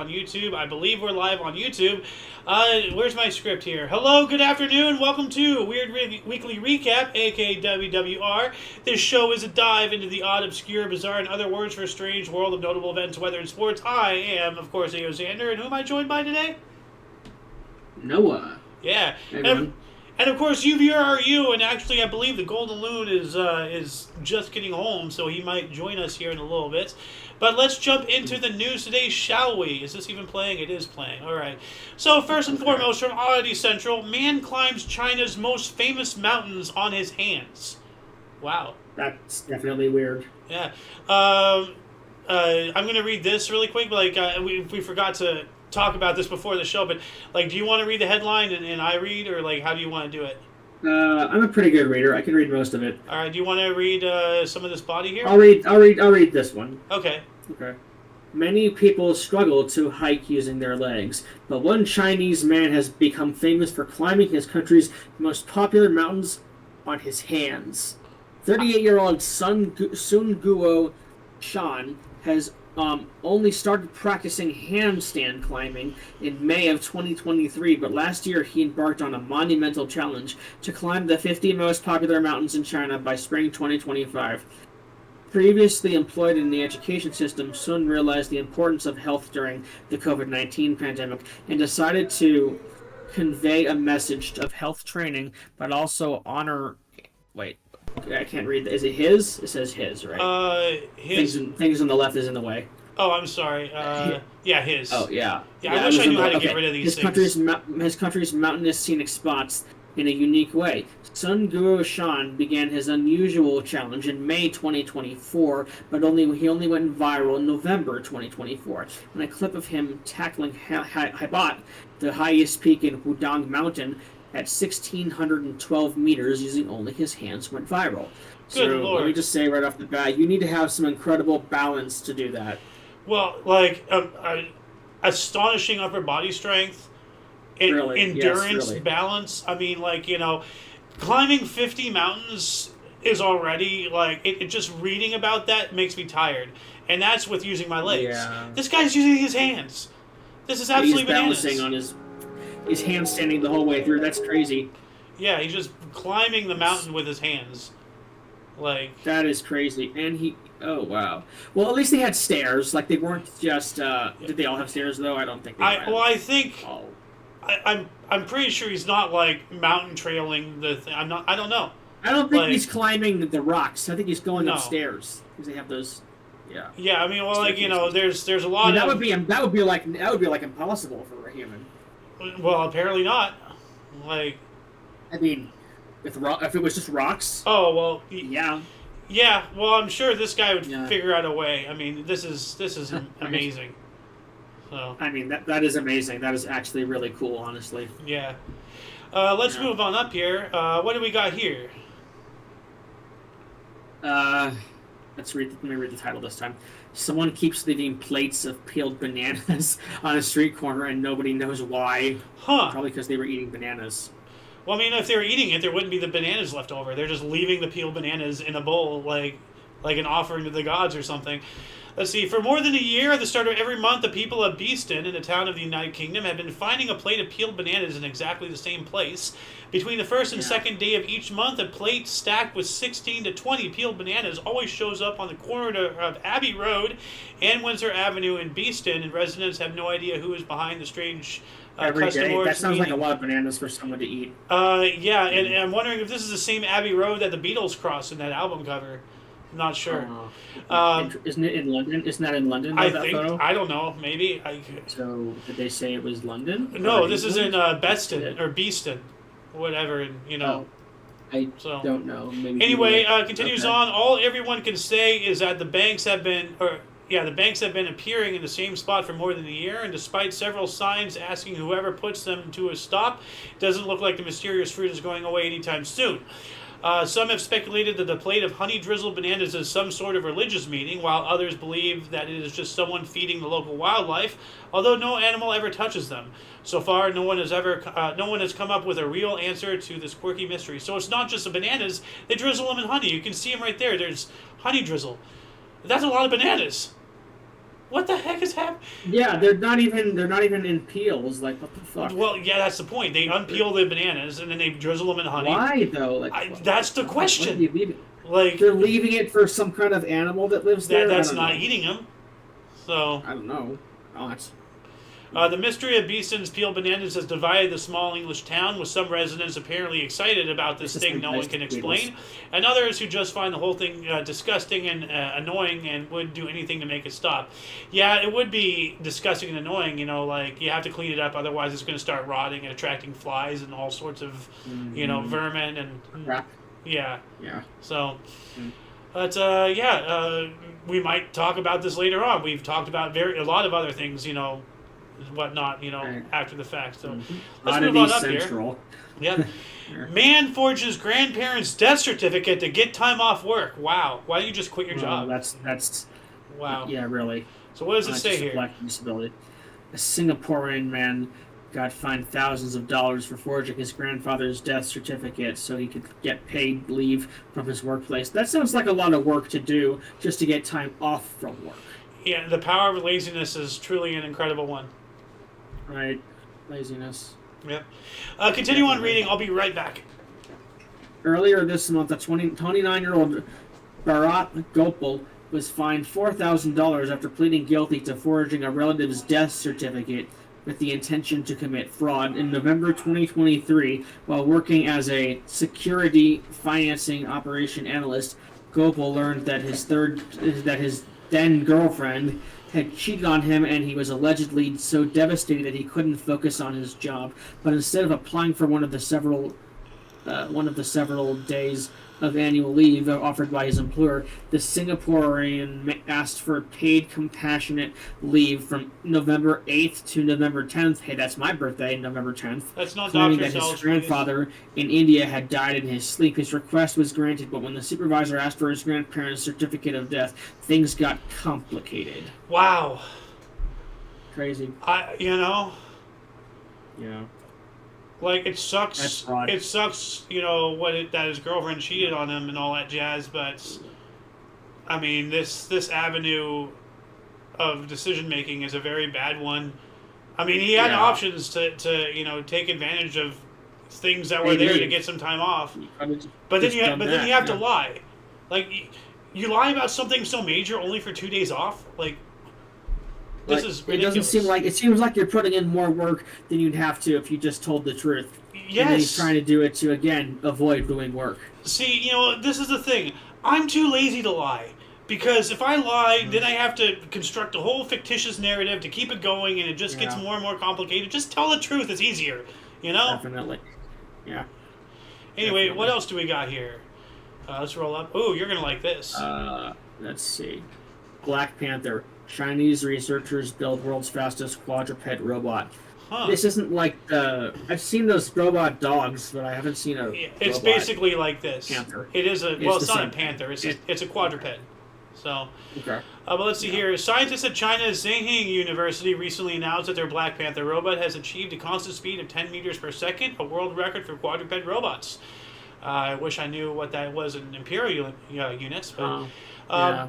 on YouTube. I believe we're live on YouTube. Where's my script here? Hello, good afternoon. Welcome to Weekly Recap AKA WWR. This show is a dive into the odd, obscure, bizarre, and other words for a strange world of notable events, weather, and sports. I am, of course, A.O. Xander, and who am I joined by today? Noah. Yeah. Everyone. And of course, you viewer are you, and actually I believe the Golden Loon is just getting home, so he might join us here in a little bit. But let's jump into the news today, shall we? Is this even playing? It is playing. All right. So first and foremost, from Oddity Central, man climbs China's most famous mountains on his hands. Wow. That's definitely weird. Yeah. I'm going to read this really quick. Like we forgot to talk about this before the show, but like, do you want to read the headline and I read, or like, how do you want to do it? I'm a pretty good reader. I can read most of it. All right. Do you want to read some of this body here? I'll read this one. Okay. Okay. Many people struggle to hike using their legs, but one Chinese man has become famous for climbing his country's most popular mountains on his hands. 38-year-old Sun Guo Shan has only started practicing handstand climbing in May of 2023, but last year he embarked on a monumental challenge to climb the 50 most popular mountains in China by spring 2025. Previously employed in the education system, Sun realized the importance of health during the COVID-19 pandemic and decided to convey a message of health training, but also honor... Wait, I can't read. Is it his? It says his, right? His. Things on the left is in the way. Oh, I'm sorry. Yeah, his. Oh, yeah. Yeah, I wish I knew how to get rid of these things. His country's mountainous scenic spots in a unique way. Sun Guoshan began his unusual challenge in May 2024, but he only went viral in November 2024. And a clip of him tackling Haibat, the highest peak in Hudang Mountain, at 1,612 meters using only his hands, went viral. Good so Lord. Let me just say right off the bat, you need to have some incredible balance to do that. Well, like astonishing upper body strength, endurance, balance. I mean, like, climbing 50 mountains is already like it. Just reading about that makes me tired, and that's with using my legs. Yeah. This guy's using his hands. This is absolutely bananas. He's balancing on his handstanding the whole way through. That's crazy. Yeah, he's just climbing the mountain with his hands. Like, that is crazy. And oh wow. Well, at least they had stairs. Like, they weren't just did they all have stairs though? I don't think they had. I think oh. I'm pretty sure he's not like mountain trailing the thing. I don't know. I don't think he's climbing the rocks. I think he's going upstairs because they have those. Yeah. Yeah, I mean, well, like, there's a lot that of... that would be like impossible for a human. Well, apparently not. Like, I mean, if it was just rocks. Oh well. Yeah. Yeah. Well, I'm sure this guy would figure out a way. I mean, this is amazing. So. I mean, that is amazing. That is actually really cool, honestly. Yeah. Let's move on up here. What do we got here? Let me read the title this time. Someone keeps leaving plates of peeled bananas on a street corner and nobody knows why. Huh. Probably because they were eating bananas. Well, I mean, if they were eating it, there wouldn't be the bananas left over. They're just leaving the peeled bananas in a bowl, like an offering to the gods or something. Let's see. For more than a year, at the start of every month, the people of Beeston, in a town of the United Kingdom, have been finding a plate of peeled bananas in exactly the same place. Between the first and second day of each month, a plate stacked with 16 to 20 peeled bananas always shows up on the corner of Abbey Road and Windsor Avenue in Beeston, and residents have no idea who is behind the strange every custom day. orders. That sounds like a lot of bananas for someone to eat. Yeah, and I'm wondering if this is the same Abbey Road that the Beatles crossed in that album cover. I'm not sure. Isn't it in London? Isn't that in London? I think. Photo? I don't know. Maybe. So did they say it was London? No, this is in Beston or Beeston, whatever. I don't know. Maybe anyway, continues on. All everyone can say is that the banks have been appearing in the same spot for more than a year, and despite several signs asking whoever puts them to a stop, it doesn't look like the mysterious fruit is going away anytime soon. Some have speculated that the plate of honey-drizzled bananas is some sort of religious meaning, while others believe that it is just someone feeding the local wildlife, although no animal ever touches them. So far, no one has come up with a real answer to this quirky mystery. So it's not just the bananas; they drizzle them in honey. You can see them right there. There's honey drizzle. That's a lot of bananas. What the heck is happening? Yeah, they're not even in peels. Like, what the fuck? Well, yeah, that's the point. They unpeel the bananas and then they drizzle them in honey. Why though? Like, that's the question. Why do you leave it? Like, they're leaving it for some kind of animal that lives there. That's not eating them. So I don't know. Not. The mystery of Beeson's peeled bananas has divided the small English town, with some residents apparently excited about this thing no one can explain, and others who just find the whole thing disgusting and annoying and would do anything to make it stop. Yeah, it would be disgusting and annoying, like you have to clean it up, otherwise it's going to start rotting and attracting flies and all sorts of, vermin and... Crap. Yeah. Yeah. So... But we might talk about this later on. We've talked about a lot of other things, whatnot, right. After the fact. So let's Oddity move on up Central. here. Yep. Man forges grandparents' death certificate to get time off work. Wow. Why don't you just quit your job? That's. Wow. Yeah, really. So what does it say here? Black disability. A Singaporean man got fined thousands of dollars for forging his grandfather's death certificate so he could get paid leave from his workplace. That sounds like a lot of work to do just to get time off from work. Yeah, the power of laziness is truly an incredible one. Right. Laziness. Yep. Continue on reading. I'll be right back. Earlier this month, a 29-year-old Bharat Gopal was fined $4,000 after pleading guilty to forging a relative's death certificate with the intention to commit fraud. In November 2023, while working as a security financing operation analyst, Gopal learned that his then girlfriend had cheated on him, and he was allegedly so devastated that he couldn't focus on his job. But instead of applying for one of the several days of annual leave offered by his employer, the Singaporean asked for paid compassionate leave from November 8th to November 10th. Hey, that's my birthday, November 10th. That's not claiming Dr. that his grandfather in India had died in his sleep. His request was granted, but when the supervisor asked for his grandparents' certificate of death, things got complicated. Wow. Crazy. Yeah. Like, it sucks. It sucks, that his girlfriend cheated on him and all that jazz, but, I mean, this avenue of decision-making is a very bad one. I mean, he had options to take advantage of things that were there to get some time off. But then you have to lie. Like, you lie about something so major only for 2 days off? Like, this is ridiculous. It seems like you're putting in more work than you'd have to if you just told the truth. Yes. And then he's trying to do it to, again, avoid doing work. See, this is the thing. I'm too lazy to lie. Because if I lie, then I have to construct a whole fictitious narrative to keep it going, and it just gets more and more complicated. Just tell the truth. It's easier, Definitely. Yeah. Anyway, Definitely. What else do we got here? Let's roll up. Ooh, you're going to like this. Let's see. Black Panther. Chinese researchers build world's fastest quadruped robot. Huh. This isn't like I've seen those robot dogs, but I haven't seen a It's robot basically like this. Panther. It is it's not a same. panther. It's a quadruped. So, okay. But let's see here. Scientists at China's Zhejiang University recently announced that their Black Panther robot has achieved a constant speed of 10 meters per second, a world record for quadruped robots. I wish I knew what that was in imperial units, but...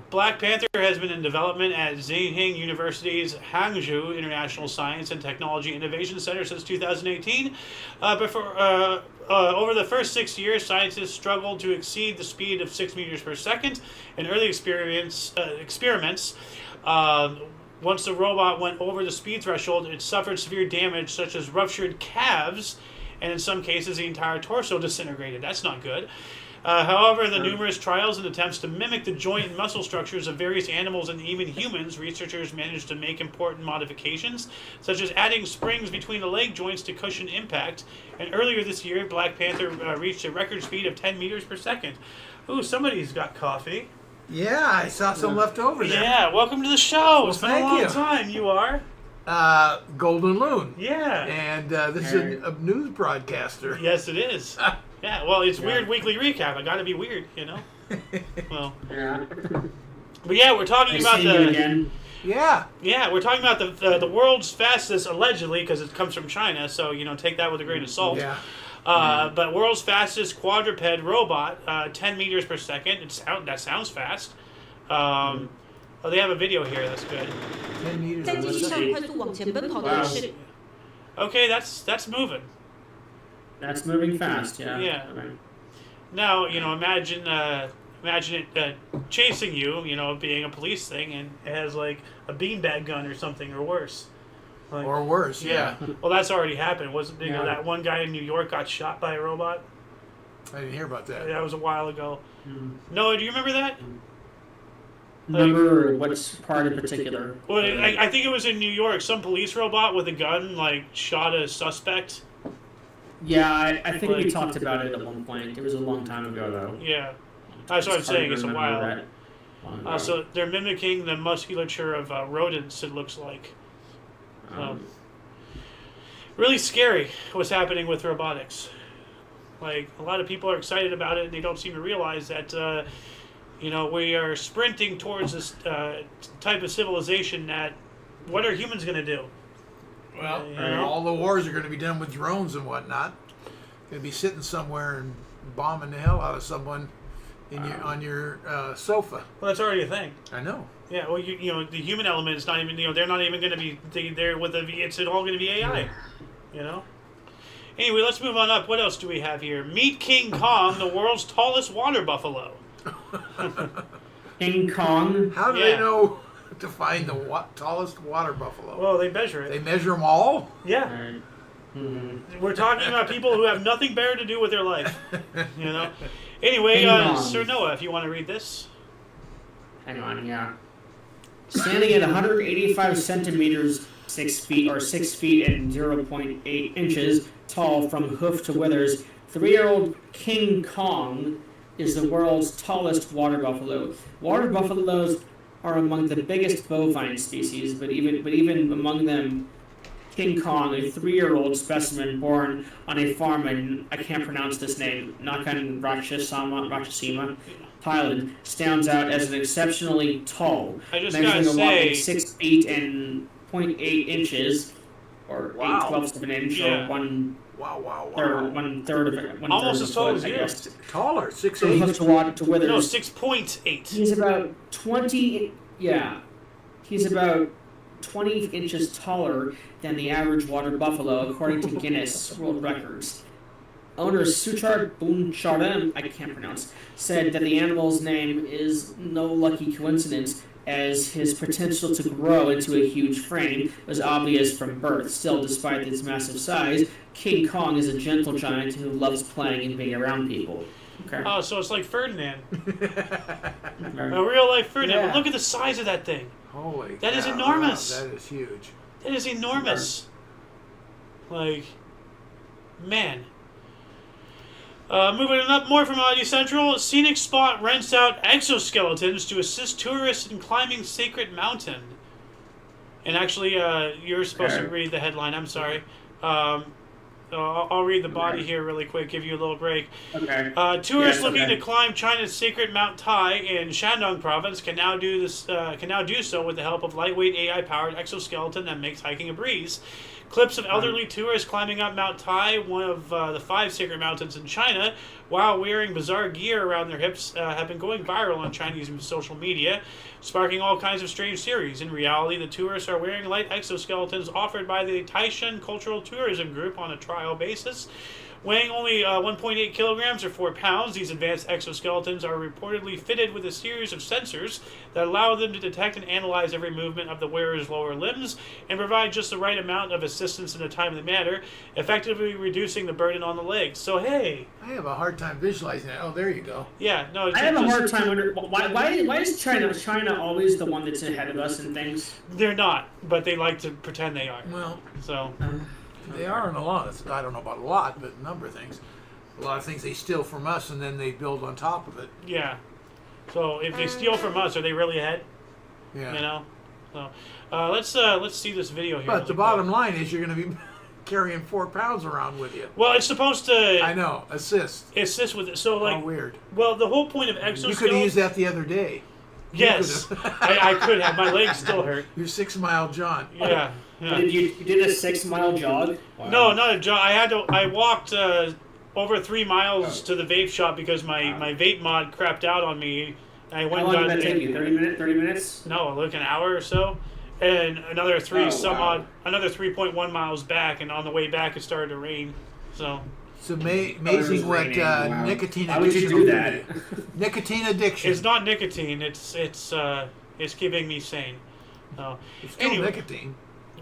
Black Panther has been in development at Zhejiang University's Hangzhou International Science and Technology Innovation Center since 2018. Over the first 6 years, scientists struggled to exceed the speed of 6 meters per second. In early experiments, once the robot went over the speed threshold, it suffered severe damage such as ruptured calves, and in some cases the entire torso disintegrated. That's not good. However, the numerous trials and attempts to mimic the joint and muscle structures of various animals and even humans, researchers managed to make important modifications, such as adding springs between the leg joints to cushion impact. And earlier this year, Black Panther reached a record speed of 10 meters per second. Ooh, somebody's got coffee. Yeah, I saw some left over there. Yeah, welcome to the show. It's been a long thank you. time. You are? Golden Loon. Yeah. And this is a news broadcaster. Yes, it is. Yeah, well, it's Weird Weekly Recap. I gotta be weird, Well. Yeah. But yeah, we're talking about the... Yeah. Yeah, we're talking about the world's fastest, allegedly, because it comes from China, so, take that with a grain of salt. Yeah. But world's fastest quadruped robot, 10 meters per second. That sounds fast. Oh, they have a video here. That's good. 10 meters. 在继续向快速往前奔跑的人是 Okay, that's moving. That's moving fast, yeah. Yeah. Okay. Now, imagine it chasing you, being a police thing, and it has like a beanbag gun or something, or worse. Like, Or worse, yeah. Well, that's already happened. Wasn't Yeah. that one guy in New York got shot by a robot? I didn't hear about that. That was a while ago. Mm. Noah, do you remember that? Remember what's part in particular? Well, I think it was in New York. Some police robot with a gun shot a suspect. Yeah, I think we Like- talked about it at one point. It was a long time ago, though. Yeah, that's what I'm It's hard saying. to It's a remember while. that long ago. So they're mimicking the musculature of rodents. It looks like. Really scary what's happening with robotics. Like, a lot of people are excited about it, and they don't seem to realize that, we are sprinting towards this type of civilization that, what are humans going to do? Well, You know? all the wars are going to be done with drones and whatnot. Going to be sitting somewhere and bombing the hell out of someone on your sofa. Well, that's already a thing. I know. Yeah, well, the human element is not even, they're not even going to be there with it's all going to be AI, Anyway, let's move on up. What else do we have here? Meet King Kong, the world's tallest water buffalo. King Kong. How do Yeah. they know to find the tallest water buffalo? Well, they measure They it. measure them all? Yeah. Alright. Mhm. We're talking about people who have nothing better to do with their life, Anyway, King Kong. Sir Noah, if you want to read this. Hang on, yeah. Standing at 185 centimeters, 6 feet, or 6 feet and 0.8 inches tall from hoof to withers, 3-year-old King Kong is the world's tallest water buffalo. Water buffaloes are among the biggest bovine species, but even among them, King Kong, a 3-year-old specimen born on a farm in, I can't pronounce this name, Nakan Rakshasima, Thailand, stands out as an exceptionally tall, I just measuring gotta a whopping say, 6 feet and 0.8 inches, or Wow. 8/12 of an inch, Yeah. or one Wow. third of it, one Almost third as of a tall foot, as I you. guess. Taller, From 6'8". hoof to water to withers. no, 6.8. He's about 20, he's about 20 inches taller than the average water buffalo, according to Guinness World Records. Owner Suchar Buncharam, I can't pronounce, said that the animal's name is no lucky coincidence, as his potential to grow into a huge frame was obvious from birth. Still, despite its massive size, King Kong is a gentle giant who loves playing and being around people. Okay. Oh, so it's like Ferdinand. Okay. A real life Ferdinand. Yeah. But look at the size of that thing. Holy That is cow, enormous. That is huge. That is enormous. Like, man. Moving up more from Oddity Central, Scenic Spot rents out exoskeletons to assist tourists in climbing Sacred Mountain. And actually, you're supposed to Okay. read the headline. I'm sorry. I'll read the body here really quick, give you a little break. Okay. Tourists Yes, looking okay. to climb China's sacred Mount Tai in Shandong Province can now do so with the help of lightweight AI-powered exoskeleton that makes hiking a breeze. Clips of elderly tourists climbing up Mount Tai, one of the 5 sacred mountains in China, while wearing bizarre gear around their hips, have been going viral on Chinese social media, sparking all kinds of strange theories. In reality, the tourists are wearing light exoskeletons offered by the Taishan Cultural Tourism Group on a trial basis. Weighing only 1.8 kilograms or 4 pounds, these advanced exoskeletons are reportedly fitted with a series of sensors that allow them to detect and analyze every movement of the wearer's lower limbs and provide just the right amount of assistance in a timely manner, effectively reducing the burden on the legs. So, hey, I have a hard time visualizing that. Oh, there you go. yeah, no, it's I have a just- hard time wondering why is China always the one that's ahead of us in things? They're not, but they like to pretend they are. Well, So, they are in a lot. I don't know about a lot, but a number of things. A lot of things they steal from us and then they build on top of it. yeah. So if they steal from us, are they really ahead? Yeah. You know. So let's see this video here. But really the bottom line is you're going to be carrying 4 pounds around with you. quick. Well, it's supposed to I know. Assist. assist with it. So like, How weird. well, the whole point of You could have exoskeleton. used that the other day. Yes, I could have. My legs still hurt. Your 6 Mile John. Yeah. Yeah. You did a 6-mile jog? Wow. No, not a jog. I walked over 3 miles to the vape shop because my vape mod crapped out on me I went How and long got did that the- take you? 30 minutes? No, like an hour or so, and another wow. another 3.1 miles back, and on the way back it started to rain. So It's amazing what raining. Wow. nicotine Why would you addiction do will that? to you. Nicotine addiction. it's not nicotine. It's keeping me sane. So It's still anyway, nicotine.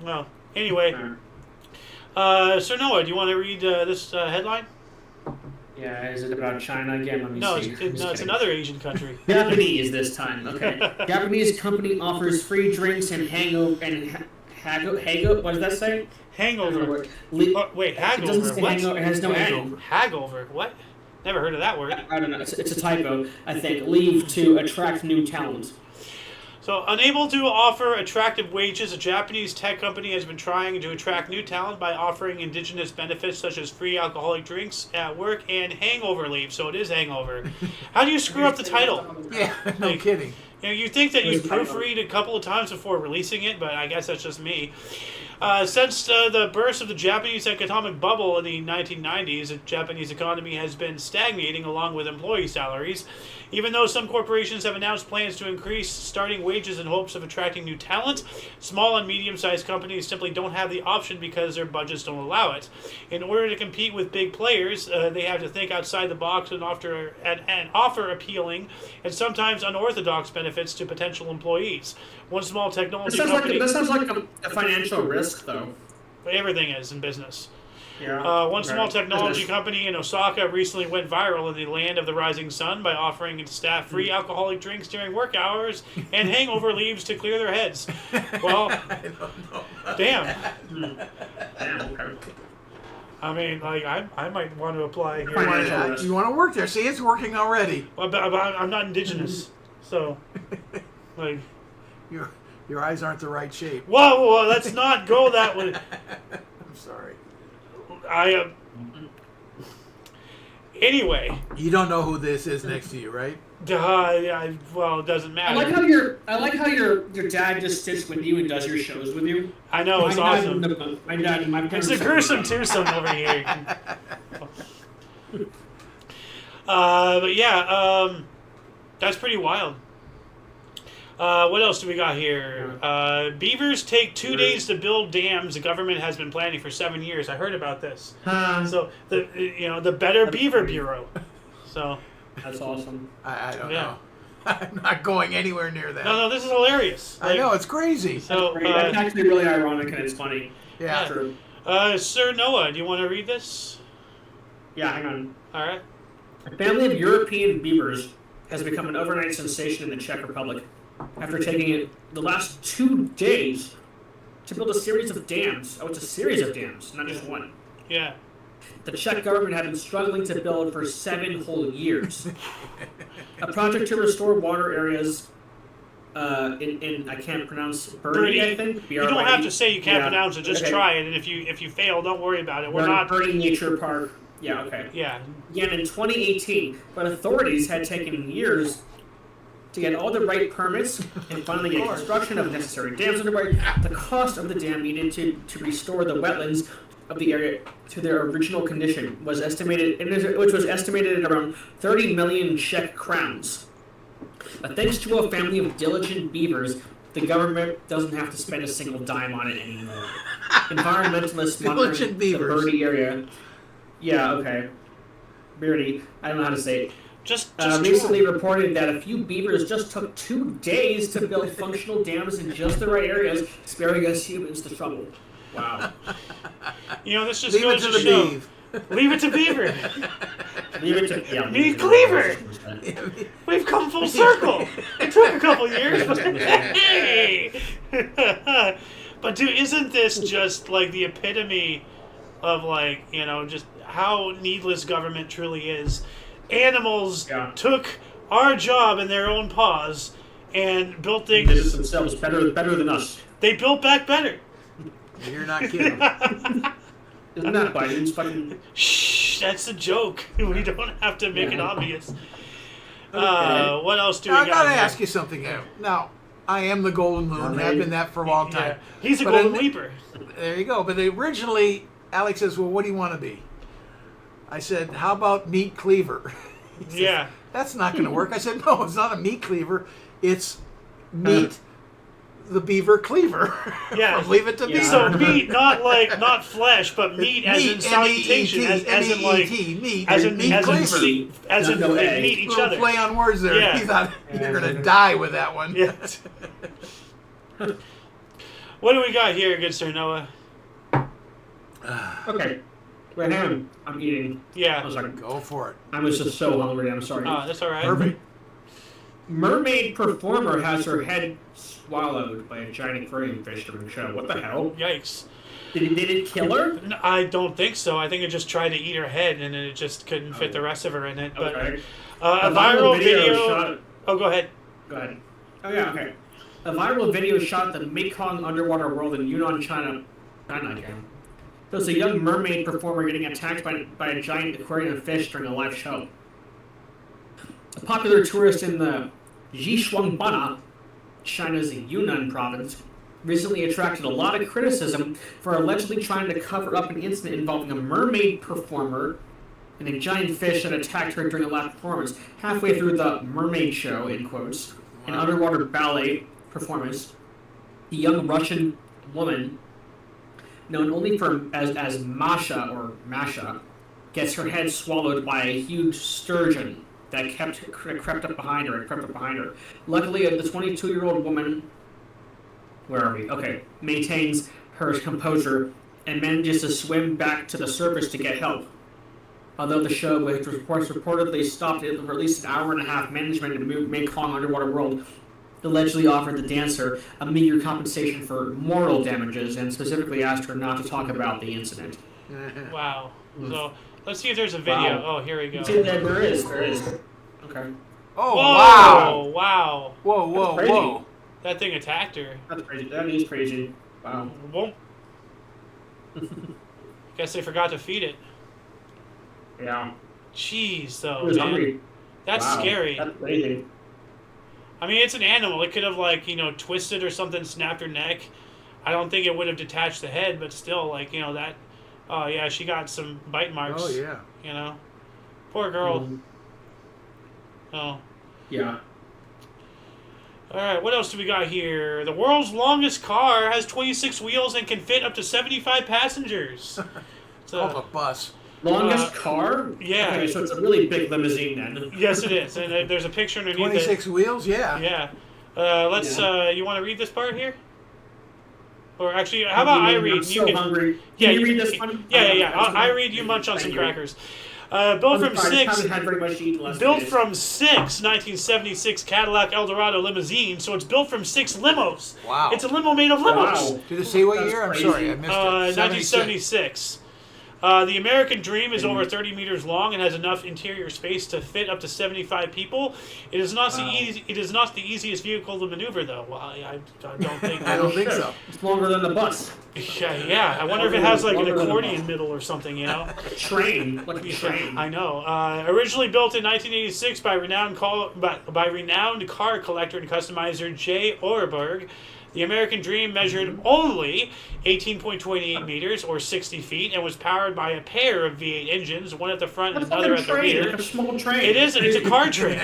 well, anyway, Sir Noah, do you want to read this headline? Yeah, is it about China again? Let me No, see. it's another Asian country. Japanese this time. Okay. Japanese company offers free drinks and hangover and hago. What does that say? Hangover. Le- Oh, wait, It doesn't hagover. say What? hangover. It has no N. Hagover. What? Never heard of that word. I don't know. It's a typo. I think leave to attract new talent. So, unable to offer attractive wages, a Japanese tech company has been trying to attract new talent by offering indigenous benefits such as free alcoholic drinks at work and hangover leave. So it is hangover. How do you screw up the title? Yeah, no Like, kidding. You know, you think that you'd Where's the proofread a couple of times before releasing it, but I guess that's just me. Since the burst of the Japanese economic bubble in the 1990s, the Japanese economy has been stagnating along with employee salaries. Even though some corporations have announced plans to increase starting wages in hopes of attracting new talent, small and medium-sized companies simply don't have the option because their budgets don't allow it. In order to compete with big players, they have to think outside the box and offer appealing and sometimes unorthodox benefits to potential employees. One small technology company... That sounds like a financial risk, though. Everything is in business. Yeah. One small technology company in Osaka recently went viral in the land of the rising sun by offering its staff free alcoholic drinks during work hours and hangover leaves to clear their heads. Well, I don't know. damn. Damn, okay. I mean, like, I might want to apply here. You want to work there? See, it's working already. But I'm not indigenous, so, like... Your eyes aren't the right shape. Whoa, let's not go that way. I'm sorry. Anyway. You don't know who this is next to you, right? Well, it doesn't I matter. like how your dad just sits with you and does your shows with you. I know, it's awesome. My dad. It's a gruesome twosome over here. But yeah, that's pretty wild. What else do we got here? Beavers take 2 days to build dams the government has been planning for 7 years. I heard about this. So the Better Beaver Bureau. So That's awesome. I don't know. I'm not going anywhere near that. no, this is hilarious. I know, it's crazy. So That's actually really ironic and it's funny. Yeah. True. Sir Noah, do you want to read this? Yeah, hang on. All right. A family of European beavers has become an overnight sensation in the Czech Republic after taking it the last 2 days to build a series of dams. Oh, it's a series of dams, not just one. Yeah. The Czech government had been struggling to build for 7 whole years. A project to restore water areas in I can't pronounce Birdie, I think. You don't have to say you can't pronounce it. Just okay. try it, and if you fail, don't worry about it. We're not. Birdie Nature Park. Yeah, okay. Yeah. Began in 2018, but authorities had taken years to get all the right permits and finally get construction of necessary dams underway. The cost of the dam needed to restore the wetlands of the area to their original condition was estimated, which was estimated at around 30 million Czech crowns. But thanks to a family of diligent beavers, the government doesn't have to spend a single dime on it anymore. Environmentalists monitoring the Birdie area. Yeah, okay. Birdie. I don't know how to say it. Just recently reported that a few beavers just took 2 days to build functional dams in just the right areas, sparing us humans the trouble. Wow. This just Leave it goes to to the show. beef. Leave it to Beaver. Leave it to Me Cleaver. We've come full circle. It took a couple years, but hey. But dude, isn't this just like the epitome of just how needless government truly is? Animals took our job in their own paws and built things. They did it themselves better than us. They built back better. You're not kidding. Isn't that Biden's fucking... Shh, that's a joke. We don't have to make it obvious. What else do we Now, got? I gotta ask you something. Now, I am the Golden Moon. I've been that for a long time. Yeah. He's a But golden leaper. There you go. But originally, Alex says, "Well, what do you want to be?" I said, "How about Meat Cleaver?" Yeah. That's not going to work. I said, no, it's not a meat cleaver. It's meat, the beaver cleaver. Yeah. Leave it to Beaver. So meat, not flesh, but meat as in salutation, as in like meat, as in meat cleaver. as in No they egg. meet each Little other. play on words there. Yeah. You thought you're going to die with that one. Yeah. What do we got here, good Sir Noah? Okay. Right now, I'm eating. Yeah. I'm sorry. Go for it. I was just so hungry. I'm sorry. That's all right. Perfect. Mermaid performer has her head swallowed by a giant aquarium fish during the show. What the hell? Yikes. Did it kill her? No, I don't think so. I think it just tried to eat her head, and then it just couldn't fit the rest of her in it. But Okay. a viral video. shot. Oh, go ahead. Go ahead. Oh yeah. Okay. A viral video shot at the Mekong underwater world in Yunnan, China. Again. There's a young mermaid performer getting attacked by a giant aquarium fish during a live show. A popular tourist in the Xishuangbanna, China's Yunnan province, recently attracted a lot of criticism for allegedly trying to cover up an incident involving a mermaid performer and a giant fish that attacked her during a live performance. Halfway through the mermaid show, in quotes, an underwater ballet performance, the young Russian woman, known only as Masha or Masha, gets her head swallowed by a huge sturgeon that crept up behind her. Luckily, the 22-year-old woman, where are we? Okay, maintains her composure and manages to swim back to the surface to get help. Although the show, which reports reportedly stopped it for at least an hour and a half, management of the Mekong underwater world allegedly offered the dancer a meager compensation for moral damages and specifically asked her not to talk about the incident. Wow. So let's see if there's a video. Wow. Oh, here we go. There is. Okay. Oh, Whoa! wow. Wow. Whoa. That's crazy. That thing attacked her. That's crazy. That is crazy. Wow. Whoa. Guess they forgot to feed it. Yeah. Jeez, though, It was man. hungry. That's Wow. scary. That's crazy. I mean, it's an animal. It could have, like, twisted or something, snapped her neck. I don't think it would have detached the head, but still, like, that. Oh, yeah, she got some bite marks. Oh, yeah. Poor girl. Oh. Yeah. All right, what else do we got here? The world's longest car has 26 wheels and can fit up to 75 passengers. It's Called a bus. Longest car? yeah. Okay, so it's a really big limousine then. Yes, it is. And there's a picture underneath 26 wheels? Yeah. it. Yeah. You want to read this part here? Or actually, how about I read? I'm so hungry. Yeah, Can you read this one? Yeah. I read. You munch on some crackers. Built from six. Had very much to eat last Built days. from 1976 Cadillac Eldorado limousine, so it's built from 6 limos. Wow. It's a limo made of limos. Wow. Did it say what That's year? I'm crazy. sorry, I missed it. 1976. The American Dream is over 30 meters long and has enough interior space to fit up to 75 people. It is not It is not the easiest vehicle to maneuver, though. Well, I don't think. I don't think so. It's longer than the bus. Yeah. I wonder if it has like an accordion middle or something. A train. Like a train. I know. Originally built in 1986 by renowned car collector and customizer J. Orberg, the American Dream measured only 18.28 meters or 60 feet and was powered by a pair of V8 engines, one at the front and another at the rear. Like a small train. It's a car train.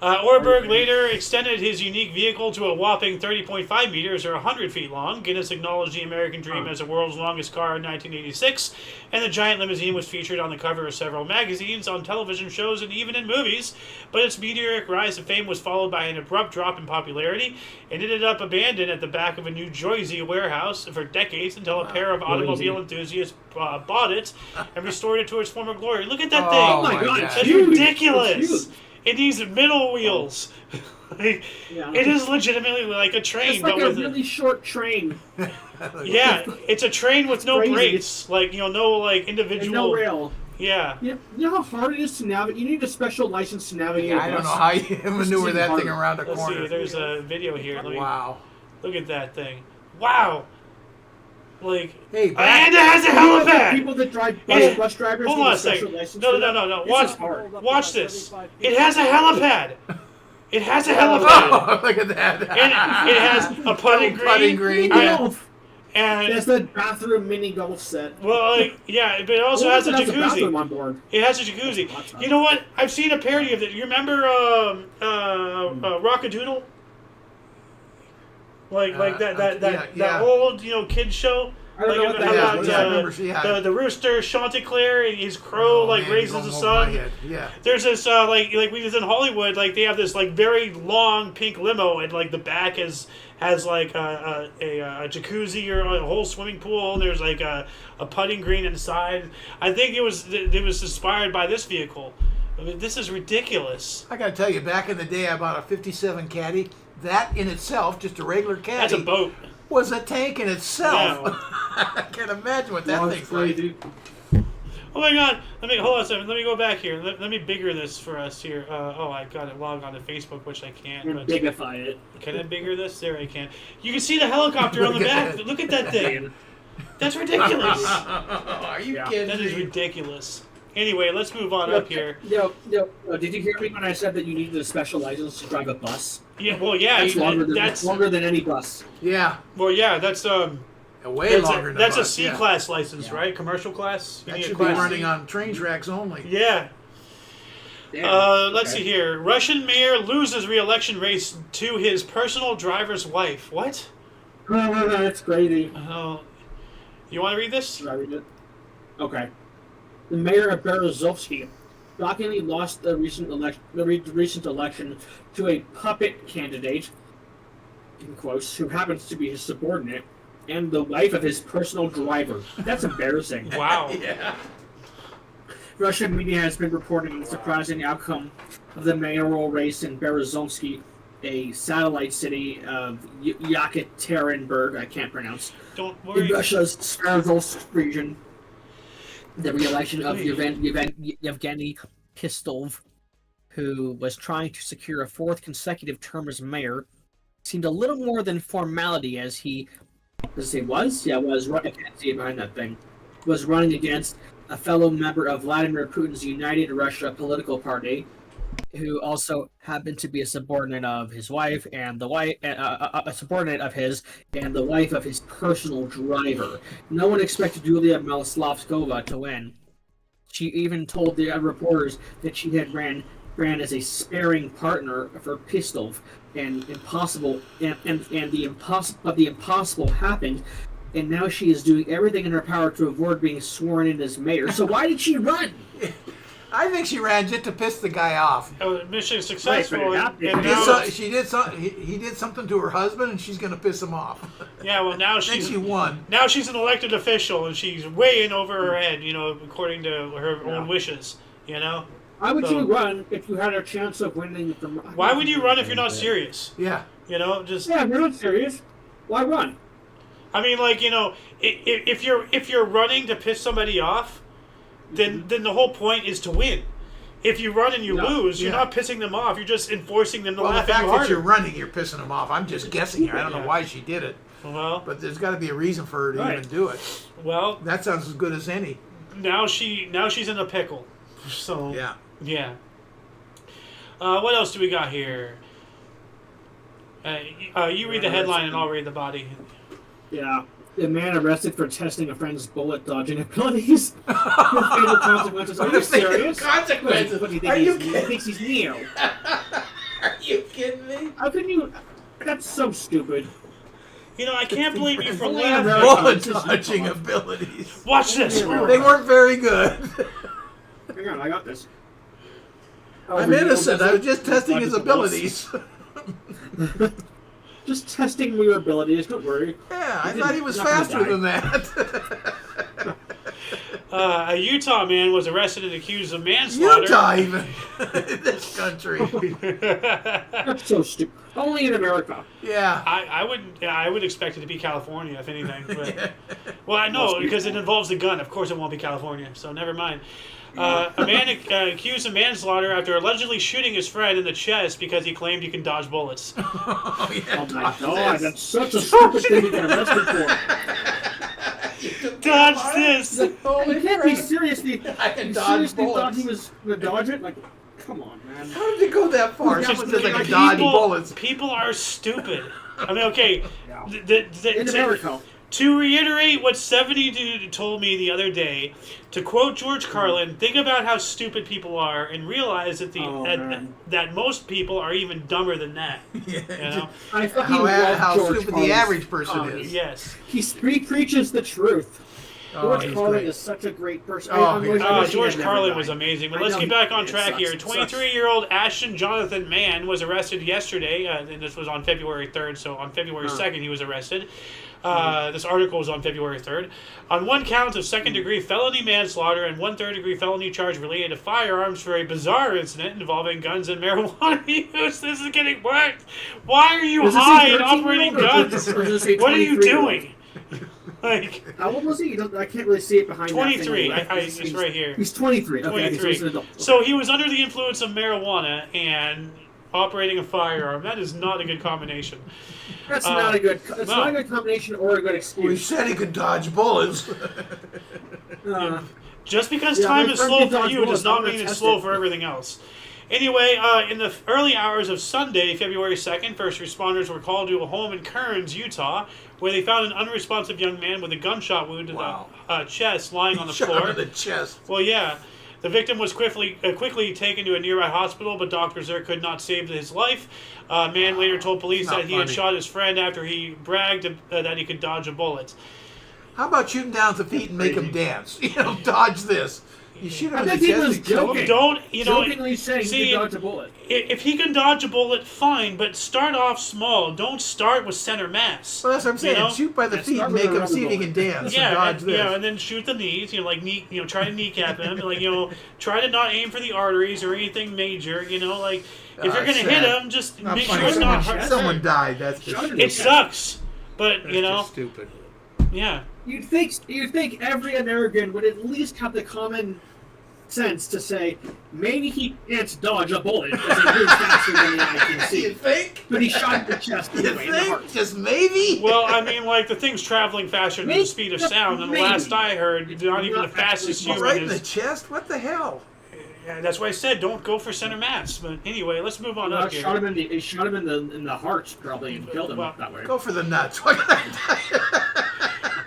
Orberg later extended his unique vehicle to a whopping 30.5 meters or 100 feet long. Guinness acknowledged the American Dream as the world's longest car in 1986, and the giant limousine was featured on the cover of several magazines, on television shows, and even in movies. But its meteoric rise to fame was followed by an abrupt drop in popularity and ended up abandoned at the back of a New Jersey warehouse for decades until a pair of automobile enthusiasts bought it and restored it to its former glory. Look at that thing. Oh my God. That's huge. ridiculous. It's huge. It needs middle wheels. Like, Yeah. it is legitimately like a train, It's like but a with really short train. yeah, it's a train with no Crazy. brakes, like no like individual. And no rail. Yeah, You know how hard it is to navigate? You need a special license to navigate I a don't bus. know how you maneuver is that hard. thing around a let's corner. see. There's a video here. Let me Wow. look at that thing. Wow, like Hey, and it has a helipad. People that drive Yeah. bus drivers Hold need on a a special second. license No. for that. It's Watch, just hard. watch this. It has a helipad. It has a helipad. Oh, look at that. And it has a putting green. Putting green. Yeah. And That's the bathroom mini golf set. well, like, yeah, but it also What has if a it has bathroom jacuzzi. on board? It has a jacuzzi. You know what? I've seen a parody of it. You remember Rockadoodle? Like that old kids show. I don't know what that is. I remember, the rooster Chanticleer and his crow raises the sun. Yeah. There's this like we was in Hollywood, like they have this like very long pink limo, and like the back has like a jacuzzi or a whole swimming pool. There's like a putting green inside. I think it was inspired by this vehicle. I mean, this is ridiculous. I got to tell you, back in the day, I bought a '57 Caddy. That in itself, just a regular Caddy, That's a boat. was a tank in itself. Yeah. I can't imagine what that thing's like. Oh my God! Hold on a second. Let me go back here. Let me bigger this for us here. I got it logged onto Facebook, which I can't. And But bigify it. can I bigger this? There, I can. You can see the helicopter on the back. Look at that thing. That's ridiculous. Are you kidding That me? is ridiculous. Anyway, let's move on up here. No. Did you hear me when I said that you needed a special license to drive a bus? Yeah, well, yeah, That's longer than any bus. Yeah, that's way longer than that's a bus, C yeah. class license, right? Commercial class. You That need a should be class running C. on train tracks only. Yeah. Damn. Let's see here. Russian mayor loses re-election race to his personal driver's wife. What? That's crazy. You want to read this? Should I read it? Okay. The mayor of Berezovsky shockingly lost the recent election to a puppet candidate, in quotes, who happens to be his subordinate, and the wife of his personal driver. That's embarrassing. Wow. Yeah. Russian media has been reporting the surprising outcome of the mayoral race in Berezovsky, a satellite city of Yekaterinburg, I can't pronounce, Don't in worry. Russia's Sverdlovsk region. The re-election of Yevgeny Pistov, who was trying to secure a fourth consecutive term as mayor, seemed a little more than formality as he was I can't see it behind that thing. Was running against a fellow member of Vladimir Putin's United Russia political party, who also happened to be a subordinate of his wife and the wife, a subordinate of his and the wife of his personal driver. No one expected Yulia Maloslavskova to win. She even told the reporters that she had ran as a sparing partner for Pistov, and the impossible happened. And now she is doing everything in her power to avoid being sworn in as mayor. So why did she run? I think she ran just to piss the guy off. Mission successful. Right, and now, He did something to her husband, and she's going to piss him off. yeah, well, now I think she won. Now she's an elected official, and she's way in over her head, according to her own wishes, Why would So- you run if you had a chance of winning? Why would you run if you're not serious? Yeah. Just... Yeah, we're not serious. Why run? I mean, if you're running to piss somebody off, then the whole point is to win. If you run and you lose, you're not pissing them off. You're just enforcing them to Well, the laugh at fact you that harder. you're running, you're pissing them off. I'm just guessing here. I don't know why she did it, Well, but there's got to be a reason for her to Right. even do it. well, That sounds as good as any. now she's in a pickle. So Yeah. What else do we got here? You read the headline and I'll read the body. Yeah. The man arrested for testing a friend's bullet dodging abilities. With fatal consequences. Are you With fatal serious? consequences? What do you think Are you he kidding? thinks he's Neo. Are you kidding me? How can you? That's so stupid. I can't believe you for Only laughing. America- Bullet dodging abilities. Watch this. They weren't very good. Hang on, I got this. I'm innocent. I was just testing his abilities. Just testing your abilities. Don't worry. Yeah, I thought he was Not gonna faster die. than that. A Utah man was arrested and accused of manslaughter. Utah, even. This country. That's so stupid. Only in America. Yeah. I would expect it to be California, if anything. But, well, I know because it involves a gun. Of course, it won't be California. So never mind. A man accused of manslaughter after allegedly shooting his friend in the chest because he claimed he can dodge bullets. Oh, yeah. Oh my god, that's such a stupid thing to get arrested for. Dodge this! Holy You can't be crap. seriously. I can You dodge seriously thought bullets. he was gonna dodge it? Like, come on, man. How did it go that far? It's Just just because I like can dodge people, bullets. people are stupid. I mean, okay. Yeah. th- th- th- In to- America. To reiterate what 70 Dude told me the other day, to quote George Carlin, think about how stupid people are and realize that that most people are even dumber than that. Yeah. You know? I fucking love How George stupid Carlin's the average person comedy. is. Yes. He preaches the truth. George he's Carlin great. is such a great person. Oh, I wish he George had never Carlin died. was amazing. But I let's know get back on it track sucks, here. it sucks. 23-year-old Ashton Jonathan Mann was arrested yesterday, and this was on February 3rd, so on February 2nd he was arrested. This article was on February 3rd. On one count of second-degree felony manslaughter and one third-degree felony charge related to firearms for a bizarre incident involving guns and marijuana use. This is getting worse. Why are you Does this say high and 13-year-old operating or guns? does it say What are you 23-year-old? doing? Like, How old was he? I can't really see it behind that 23. thing. It's right here. He's 23. Okay, 23. so he's an adult. So he was under the influence of marijuana and operating a firearm. That is not a good combination. That's not a good. It's no. not a good combination or a good Well, he excuse. said he could dodge bullets. Just because Yeah, time my is friend slow can for dodge you bullets. does not I'm gonna mean it's test slow it. for everything else. Anyway, in the early hours of Sunday, February 2nd, first responders were called to a home in Kearns, Utah, where they found an unresponsive young man with a gunshot wound to the chest lying on the Shot floor. in the chest. Well, yeah. The victim was quickly taken to a nearby hospital, but doctors there could not save his life. Man later told police Not that he had funny. shot his friend after he bragged that he could dodge a bullet. How about shoot him down at the feet and make him dance? Dodge this. You shoot him I in the think he chest was and kill him. joking. Don't, Jokingly saying see, he could dodge a bullet. if he can dodge a bullet, fine, but start off small. Don't start with center mass. Well, that's what I'm saying. You know? Shoot by the Yeah, feet start and with make a him rubber see if he can bullet. dance Yeah, and dodge and, this. and then shoot the knees. Try to kneecap him. Try to not aim for the arteries or anything major. If you're gonna sad. hit him, just Not make funny. sure it's not hard. Someone died. That's just, Shot him in It the chest. sucks, but that's just stupid. yeah. You'd think every American would at least have the common sense to say maybe he can't dodge a bullet because he moves faster than the eye can You see. think? But he shot in the chest You anyway, in the heart. think? Just maybe? Well, the thing's traveling faster than the Maybe- speed of sound, and the maybe. last I heard, not even the Not fastest actually human Right in the is. chest? What the hell? Yeah, that's why I said don't go for center mass. But anyway, let's move on Well, up here. shot him in the heart probably and killed him Well, that way. Go for the nuts. What can I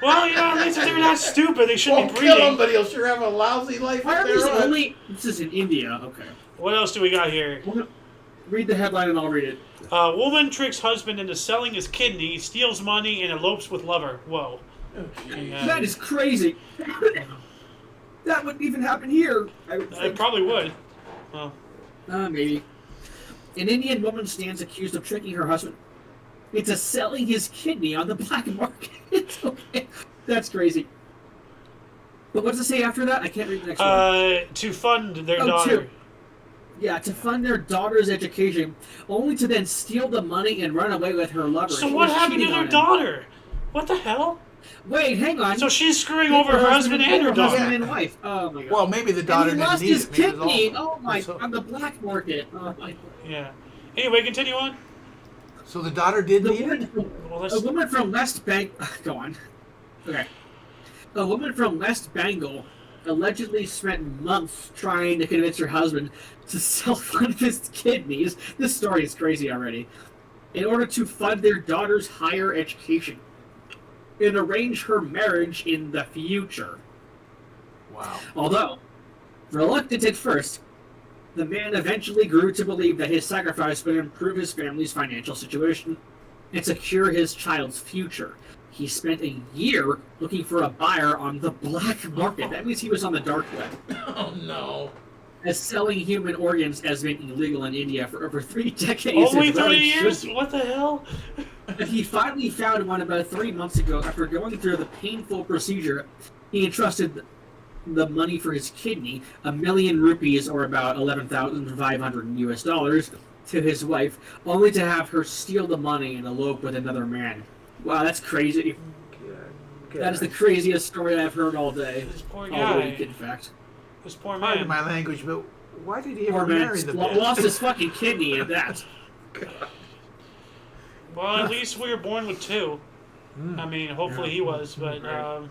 Well, at least if they're not stupid, they shouldn't Won't be kill him, breeding. but he'll sure have a lousy life. Why up are there, these right? only? This is in India. Okay. What else do we got here? Read the headline and I'll read it. Woman tricks husband into selling his kidney, steals money, and elopes with lover. Whoa. Yeah. That is crazy. That wouldn't even happen here. I would It think. probably would. Well, Maybe. An Indian woman stands accused of tricking her husband into selling his kidney on the black market. Okay. That's crazy. But what does it say after that? I can't read the next one. to fund their Oh, daughter. two. Yeah, to fund their daughter's education, only to then steal the money and run away with her lover. So She what was happened to cheating their on him. daughter? What the hell? Wait, hang on. So she's screwing over her husband and her daughter. husband and wife. Oh my god. Well, maybe the daughter and he didn't lost need his it. Maybe it was kidney. all- Oh my! so, On the black market. Oh my. Yeah. Anyway, continue on. so the daughter did The need it? woman, Well, a woman from West Go on. Okay. A woman from West Bengal allegedly spent months trying to convince her husband to sell one of his kidneys. This story is crazy already. In order to fund their daughter's higher education and arrange her marriage in the future. Wow. Although, reluctant at first, the man eventually grew to believe that his sacrifice would improve his family's financial situation and secure his child's future. He spent a year looking for a buyer on the black market. That means he was on the dark web. Oh, no. As selling human organs has been illegal in India for over 3 decades. Only it really 30 years? should be. What the hell? But he finally found one about 3 months ago. After going through the painful procedure, he entrusted the money for his kidney, 1 million rupees or about $11,500 to his wife, only to have her steal the money and elope with another man. Wow, that's crazy. That is the craziest story I've heard all day. This poor All guy. week, in fact. This poor Pardon man. my language, but why did he Poor ever man marry the bitch? lost his fucking kidney in that. Well, at least we were born with 2. I mean, hopefully he was, but Right.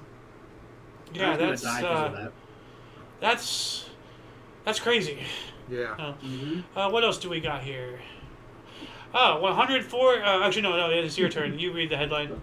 yeah, I was gonna die 'cause of that. that's crazy. Yeah. What else do we got here? Oh, 104. Actually, no, it's your turn. You read the headline.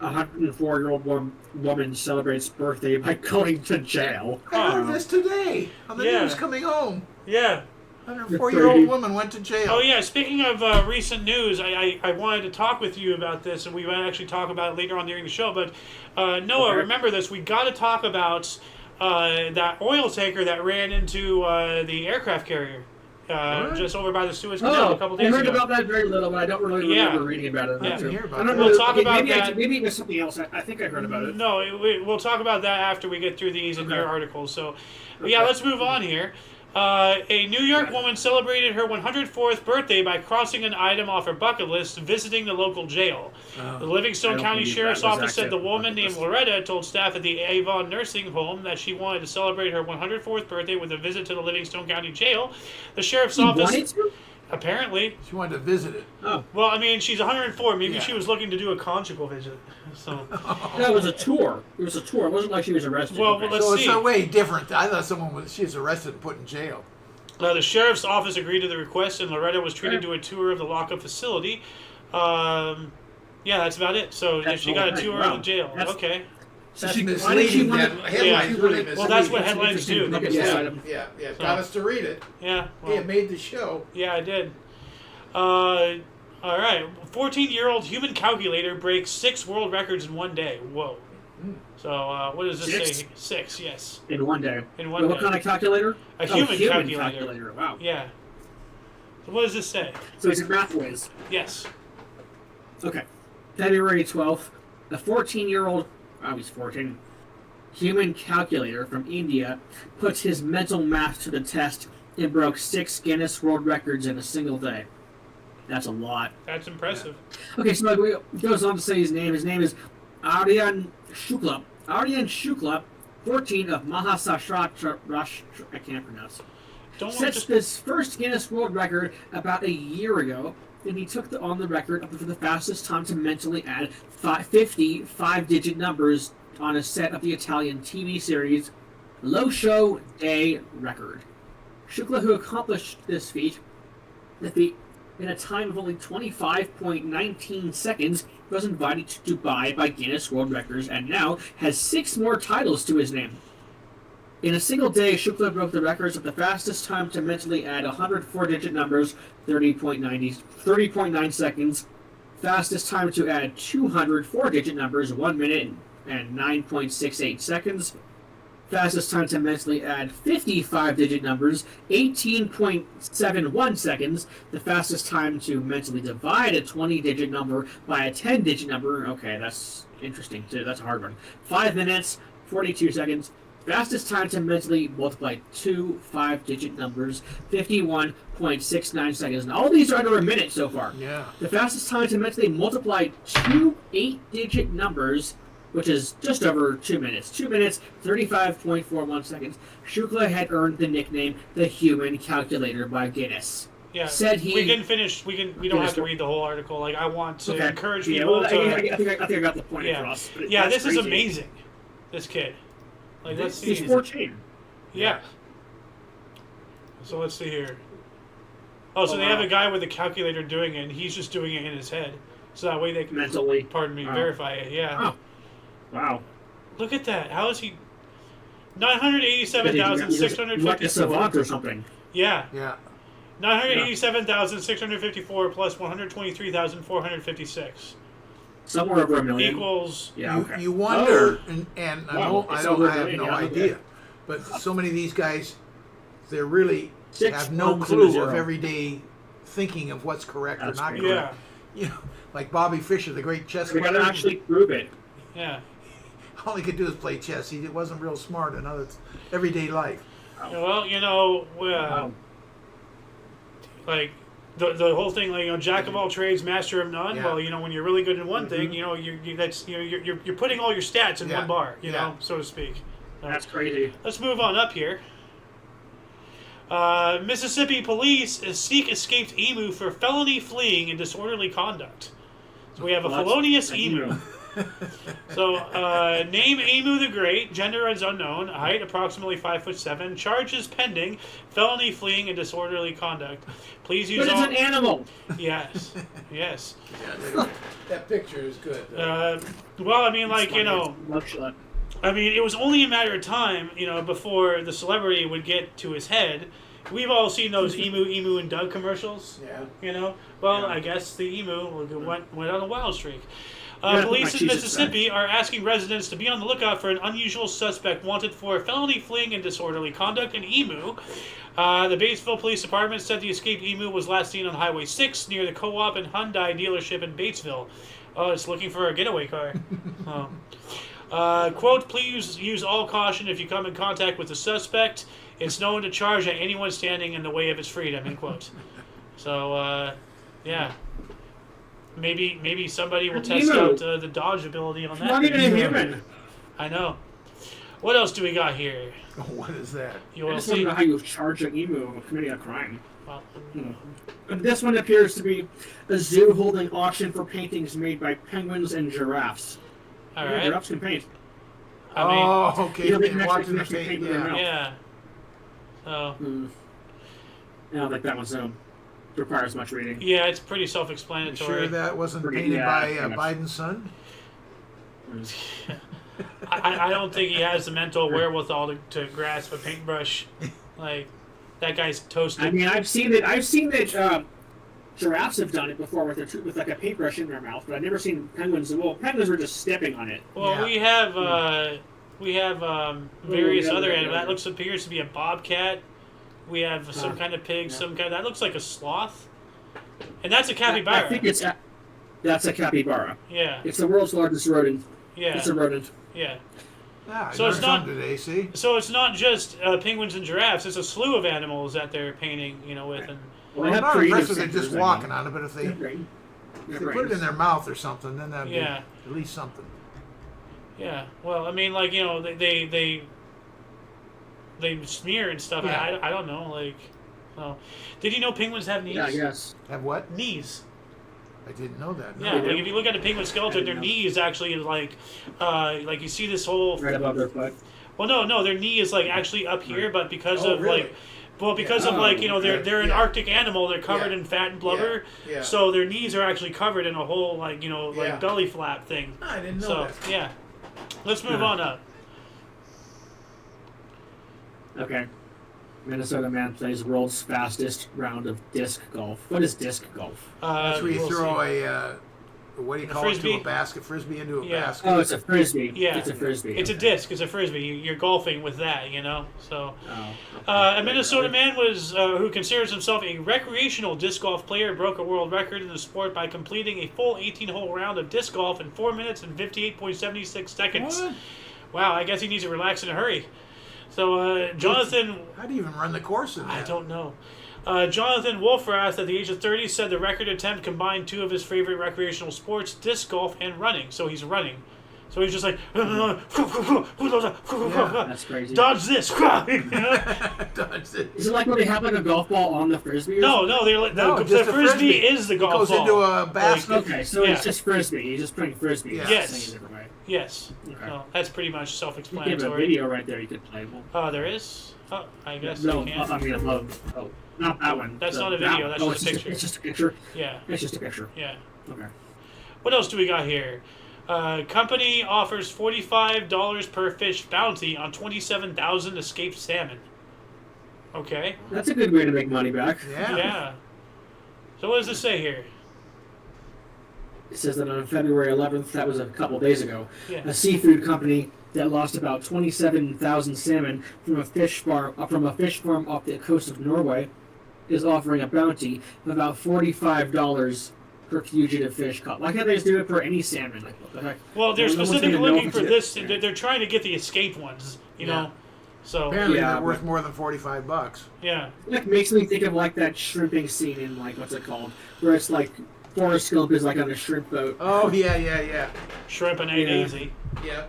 A 104-year-old woman celebrates birthday by going to jail. I heard this today on the Yeah. news coming home. Yeah. 104-year-old woman went to jail. Oh yeah. Speaking of recent news, I wanted to talk with you about this, and we might actually talk about it later on during the show. But Noah, Okay. remember this? We got to talk about that oil tanker that ran into the aircraft carrier just over by the Suez Canal a couple days I heard ago. about that very little, but I don't really remember reading about it. Yeah. I didn't hear about I don't that. know. We'll talk about maybe that. Maybe it was something else. I think I heard about it. No, we'll talk about that after we get through these in Okay. your articles. So, yeah, let's move on here. A New York woman celebrated her 104th birthday by crossing an item off her bucket list, visiting the local jail. The I Livingston don't County believe Sheriff's that was Office said the actually woman on the named list. Loretta told staff at the Avon Nursing Home that she wanted to celebrate her 104th birthday with a visit to the Livingston County Jail. The Sheriff's He Office... wanted to? Apparently. She wanted to visit it. Oh. Well, I mean, she's 104. Maybe Yeah. she was looking to do a conjugal visit. So... No, it was a tour. It was a tour. It wasn't like she was arrested. Well, Okay. let's So it's see. a way different. I thought she was arrested and put in jail. The sheriff's office agreed to the request, and Loretta was treated to a tour of the lockup facility. Yeah, that's about it. So That's she got a all right. tour Wow. of the jail. That's- Okay. So That's why did she misleading. want That to... headline's Yeah. really Well, misleading. that's what That's headlines do. interesting. They Yeah. mislead. Yeah. Got us to read it. Yeah. Hey, Well, it made the show. yeah, I did. All right. 14-year-old human calculator breaks 6 world records in one day. Whoa. So what does this 6? say? 6, yes. In one day. In one What day. kind of calculator? A Oh, human calculator. Wow. Yeah. So what does this say? So he's a math whiz. Yes. Okay. February 12th, a 14-year-old, he's 14, human calculator from India puts his mental math to the test and broke 6 Guinness World Records in a single day. That's a lot. That's impressive. Okay, so it goes on to say his name. His name is Aryan Shukla. Aryan Shukla, 14 of Mahasashtra, I can't pronounce. Don't Sets just... this first Guinness World Record about a year ago, and he took on the record for the fastest time to mentally add 50 five-digit numbers on a set of the Italian TV series Lo Show Day Record. Shukla, who accomplished this feat, in a time of only 25.19 seconds, was invited to Dubai by Guinness World Records and now has 6 more titles to his name. In a single day, Shukla broke the records of the fastest time to mentally add 104-digit numbers, 30.9 seconds. Fastest time to add 204-digit numbers, 1 minute and 9.68 seconds. Fastest time to mentally add 55-digit numbers, 18.71 seconds. The fastest time to mentally divide a 20-digit number by a 10-digit number, okay, that's interesting too, that's a hard one. 5 minutes, 42 seconds. Fastest time to mentally multiply 2 5-digit numbers, 51.69 seconds. And all these are under a minute so far. Yeah. The fastest time to mentally multiply 2 8-digit numbers, which is just over 2 minutes. 2 minutes, 35.41 seconds. Shukla had earned the nickname the Human Calculator by Guinness. Yeah. Said he... We can finish. We don't have to read the whole article. Like, I want to encourage Yeah, people well, to... I think I got the point Yeah. across. But Yeah, that's this is crazy. amazing. This kid. Like, let's see. He's 14. Yeah. So let's see here. Oh, so they have a guy with a calculator doing it, and he's just doing it in his head. So that way they can, Mentally. pardon me, Oh. verify it. Yeah. Oh. Wow. Look at that. How is he... He's like a 987,654. savant or something. Yeah. Yeah. 987,654 plus 123,456 Somewhere over a million. equals... Yeah, okay. You wonder, Oh. and Wow, I it's don't over I have there, no yeah, idea, okay. but so many of these guys, they really 6 have no ones and a clue zero. of everyday thinking of what's correct That's or not crazy. correct. Yeah. You know, like Bobby Fischer, the great chess We player. gotta actually prove it. Yeah. All he could do is play chess. He wasn't real smart in other everyday life. Well, you know, Wow. like the whole thing, like, you know, jack of all trades, master of none. Yeah. Well, you know, when you're really good in one thing, you know, you're putting all your stats in Yeah. one bar, you Yeah. know, so to speak. That's crazy. Let's move on up here. Mississippi police seek escaped emu for felony fleeing and disorderly conduct. So we have a What? felonious An emu. emu. So, name Emu the Great, gender is unknown, height approximately 5'7", charges pending, felony, fleeing, and disorderly conduct. Please use But it's an animal. Yes, yes. Yeah, that picture is good. Well, I mean, like, you know, Mugshot. I mean, it was only a matter of time, you know, before the celebrity would get to his head. We've all seen those Emu, and Doug commercials. Yeah. You know? Well, Yeah. I guess the emu went on a wild streak. Yeah, Police in my Mississippi are asking residents to be on the lookout for an unusual suspect wanted for felony, fleeing, and disorderly conduct, an emu. The Batesville Police Department said the escaped emu was last seen on Highway 6 near the Co-op and Hyundai dealership in Batesville. Oh, it's looking for a getaway car. Quote, please use all caution if you come in contact with the suspect. It's known to charge at anyone standing in the way of his freedom, end quote. So, yeah. Maybe somebody will test out the dodge ability on that. Not even a human. I know. What else do we got here? What is that? You I will just want see. to know how you charge an emu of committing a crime. Well, And this one appears to be a zoo holding auction for paintings made by penguins and giraffes. all Yeah, right. giraffes can paint. I mean, Oh, okay. You know, And they watching the actually paint. paint with their Yeah. mouth. yeah. So, I don't think that one's requires much reading. yeah, it's pretty You self-explanatory. sure that wasn't Pretty- painted yeah, by pretty much. Biden's son? I don't think he has the mental wherewithal to grasp a paintbrush. Like, that guy's toasted. I mean, I've seen that giraffes have done it before with like a paintbrush in their mouth, but I've never seen penguins. Well, penguins were just stepping on it. Well, Yeah. we have various yeah, other yeah, animals. yeah. That appears to be a bobcat. We have some kind of pig, yeah. some kind. That looks like a sloth, and that's a capybara. I think that's a capybara. Yeah, It's the world's largest rodent. yeah, It's a rodent. yeah. Ah, I So it's learned not- something today, see? So it's not just penguins and giraffes. It's a slew of animals that they're painting, you know, with. And Well, they I'm have not creative impressed if they're thinkers, just I mean. walking on it, but if they, They're brain. if they put it in their mouth or something, then that'd Yeah. be at least something. yeah, well, I mean, like, you know, they smear and stuff. Yeah. I don't know, like. Oh. Did you know penguins have knees? Yeah, yes. Have what? Knees. I didn't know that. No. Yeah, like if you look at a penguin skeleton, their knee is actually like you see this whole. Right above their foot. Well, no, their knee is like actually up here, but because Oh, of really? like, well, because of Yeah. like, you know, Okay. they're an Yeah. Arctic animal. They're covered Yeah. in fat and blubber, Yeah. Yeah. so their knees are actually covered in a whole like, you know, like Yeah. belly flap thing. I didn't know So that. yeah, let's move on up. Okay. Minnesota man plays world's fastest round of disc golf. What is disc golf? That's where you we'll throw see. a what do you A call it? To frisbee? a basket, frisbee into a Yeah. basket. Oh, it's a frisbee. Yeah. It's a frisbee. It's a okay. disc. It's a frisbee. You're golfing with that, you know. So. Oh. A Minnesota man who considers himself a recreational disc golf player broke a world record in the sport by completing a full 18-hole round of disc golf in 4 minutes and 58.76 seconds. What? Wow, I guess he needs to relax in a hurry. So, Jonathan, How do you even run the course in that? I don't know. Jonathan Wolfrath, at the age of 30, said the record attempt combined two of his favorite recreational sports, disc golf and running. So he's running. So he's just like, That's crazy. dodge this. Dodge it. Is it like when they have like a golf ball on the frisbee? Or No, they're like, No, the just a frisbee frisbee. is the It golf goes ball. into a basket. something? Okay, so Yeah. it's just frisbee. He's just playing frisbee. Yeah. Yes. Saying it a different way. Yes. Okay. Well, that's pretty much You have a self-explanatory. video right there you could play. Well, There is? Oh, I guess no, I can. I mean above. Oh, not that one. That's not a video, that's oh, just a it's picture. It's just a picture. Yeah, It's just a picture. yeah. Okay. What else do we got here? Company offers $45 per fish bounty on 27,000 escaped salmon. Okay. That's a good way to make money back. Yeah. Yeah. So what does this say here? It says that on February 11th, that was a couple days ago, Yeah. a seafood company that lost about 27,000 salmon from a fish farm off the coast of Norway is offering a bounty of about $45 per fugitive fish caught. Why can't they just do it for any salmon? Like, what the heck? Well, they're No one's specifically gonna know looking if for it's- this. They're trying to get the escaped ones, you Yeah. know? So, Apparently Yeah, they're worth but- more than $45. yeah. It makes me think of like that shrimping scene in like what's it called, where it's like Forrest Gump is like on a shrimp boat. Oh yeah. Shrimp and egg Yeah. easy. Yeah.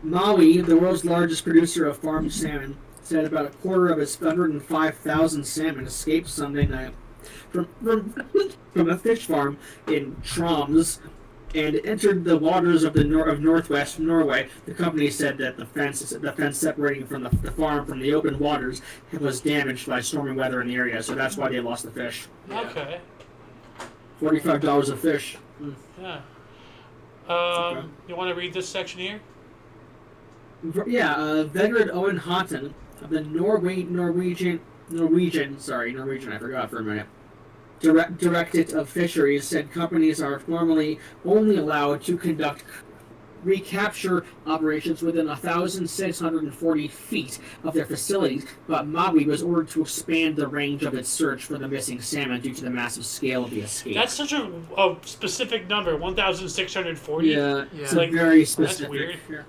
Maui, the world's largest producer of farmed salmon, said about a quarter of its 105,000 salmon escaped Sunday night from a fish farm in Troms, and entered the waters of of northwest Norway. The company said that the fence separating from the farm from the open waters was damaged by stormy weather in the area, so that's why they lost the fish. Okay. $45 a fish. Yeah. Okay. You want to read this section here? Yeah, Vegard Owen Houghton of the Norwegian, I forgot for a minute. Directorate of Fisheries said companies are normally only allowed to conduct recapture operations within 1,640 feet of their facilities, but Maui was ordered to expand the range of its search for the missing salmon due to the massive scale of the escape. That's such a specific number, 1,640. Yeah, Yeah. it's like very specific. That's weird.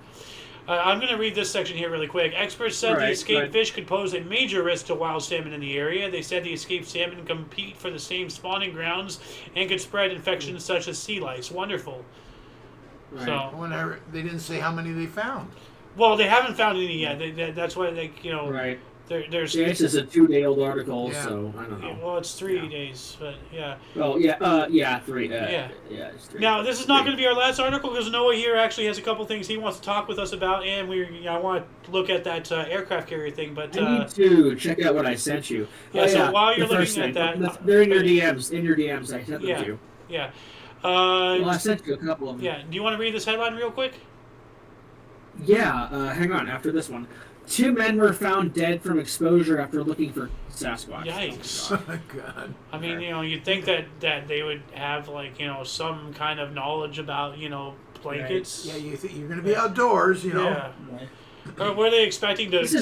I'm going to read this section here really quick. Experts said the escaped fish could pose a major risk to wild salmon in the area. They said the escaped salmon compete for the same spawning grounds and could spread infections such as sea lice. Wonderful. Right. So, They didn't say how many they found. well, they haven't found any yet. That's why Right. There's. Yeah, this is a 2-day-old article, Yeah. so I don't know. Well, it's 3 days, but yeah. Well, yeah, 3. Yeah. Yeah, it's 3. Now, this is not going to be our last article because Noah here actually has a couple things he wants to talk with us about, and I want to look at that aircraft carrier thing. But I need to check out what I sent you. Yeah, so while you're looking at that, they're in your DMs. In your DMs, I sent them to you. Yeah. Well, I sent you a couple of them. Yeah. Do you want to read this headline real quick? Yeah. Hang on. After this one, 2 men were found dead from exposure after looking for Sasquatch. Yikes! Oh, God. I mean, you'd think that they would have some kind of knowledge about blankets. Yeah, you're going to be outdoors, Yeah. Or were they expecting to? This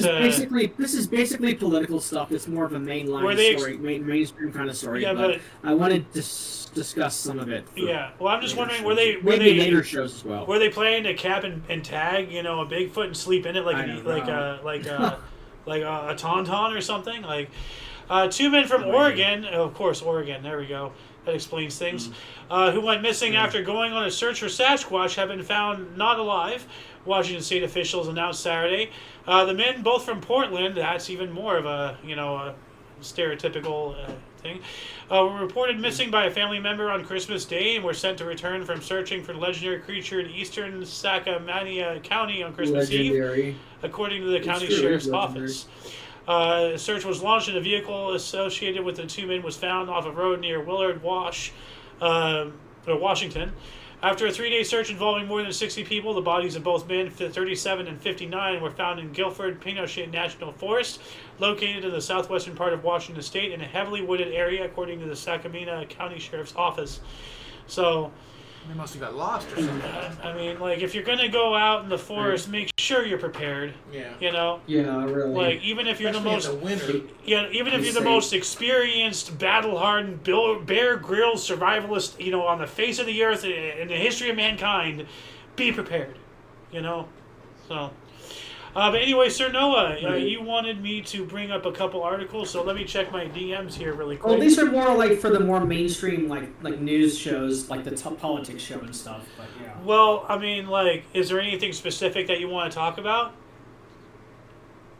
is basically political stuff. It's more of a mainline story, mainstream kind of story. Yeah, but I wanted to discuss some of it. Yeah. Well, I'm just wondering, were they later shows as well? Were they planning to cap and tag, a Bigfoot and sleep in it like a tauntaun or something? Like 2 men from Oregon, of course, Oregon. There we go. That explains things. Who went missing after going on a search for Sasquatch have been found not alive. Washington state officials announced Saturday. The men, both from Portland, that's even more of a stereotypical thing, were reported missing by a family member on Christmas Day and were sent to return from searching for the legendary creature in eastern Sacramento County on Christmas Eve, according to the county sheriff's office. A search was launched and a vehicle associated with the 2 men was found off a road near Willard, Washington. After a 3-day search involving more than 60 people, the bodies of both men, 37 and 59, were found in Guilford-Pinochet National Forest, located in the southwestern part of Washington State in a heavily wooded area, according to the Sacramento County Sheriff's Office. So, they must have got lost or something. I mean, if you're gonna go out in the forest, make sure you're prepared. Yeah. Yeah, really. Even if you're Especially in the winter. even if you're the most experienced, battle-hardened, Bear Grylls survivalist, on the face of the earth in the history of mankind, be prepared. So. But anyway, Sir Noah, you wanted me to bring up a couple articles, so let me check my DMs here really quick. Well, these are more for the more mainstream, like news shows, like the politics show and stuff. But yeah. Well, I mean, is there anything specific that you want to talk about?